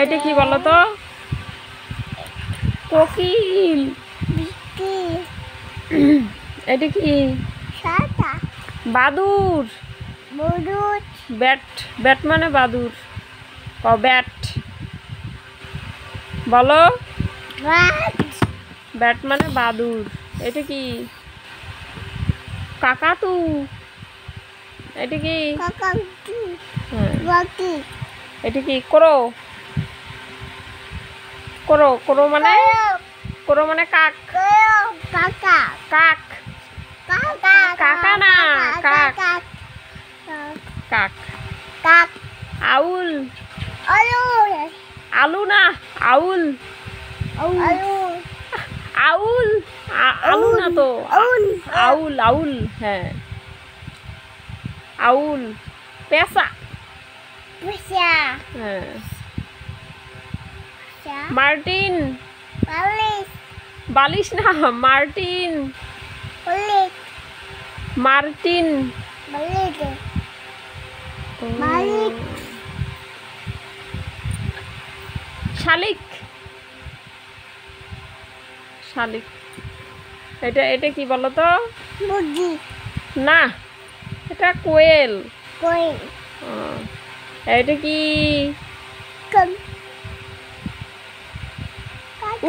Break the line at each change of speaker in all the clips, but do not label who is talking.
এটা কি বলো তো? কোকিল। এটা কি? বাদুর। ব্যাট। ব্যাট মানে বাদুর। ব্যাট বলো। ব্যাট মানে বাদুর। এটা কি? কাকাতু। এটা কি? এটা কি? করো। করো করো মানে? করো মানে কাক। কাক। কাকা না, কাক। কাক। আউল। আলু না, আউল। আউল। আলু না তো, আউল। আউল, হ্যাঁ, আউল। পেঁচা। হ্যাঁ। মার্টিন। বালিশ না, মার্টিন। মার্টিন। শালিক। শালিক। এটা এটা কি বলো তো? না, এটা কোয়েল। এটা কি?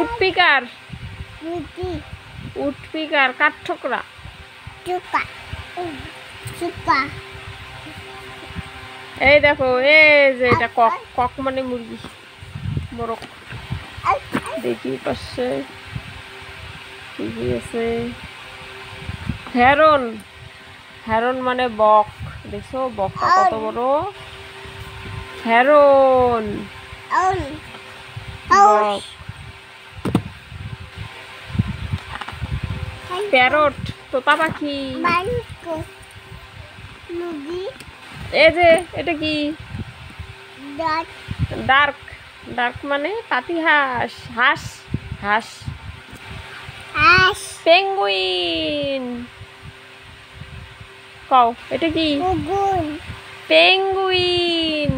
উটপিকার। উটপিকার, কাঠঠোকরা। এই দেখো, এই যে এটা কক। কক মানে মুরগি, মোরগ। দেখি পাশে কি আছে? হেরন। হেরন মানে বক। দেখছো বকটা কত বড়? হেরন, বক। প্যারট, তোতা পাখি। এই যে এটা কি? ডার্ক। ডার্ক মানে পাতিহাঁস। হাঁস। হাঁস। পেঙ্গুইন। কও এটা কি? পেঙ্গুইন।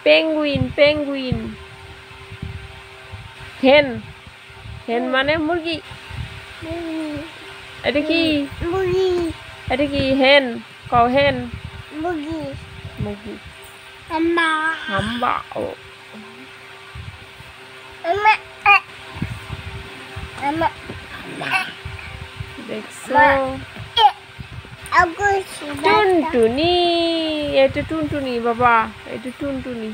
Penguin, penguin. হেন। হেন মানে মুরগি। এটা কি? এটা কি? হেন। কও হেন। মুরগি। হাম্বা। ও দেখছো? টুনটুনি। এটা টুনটুনি বাবা, এটা টুনটুনি।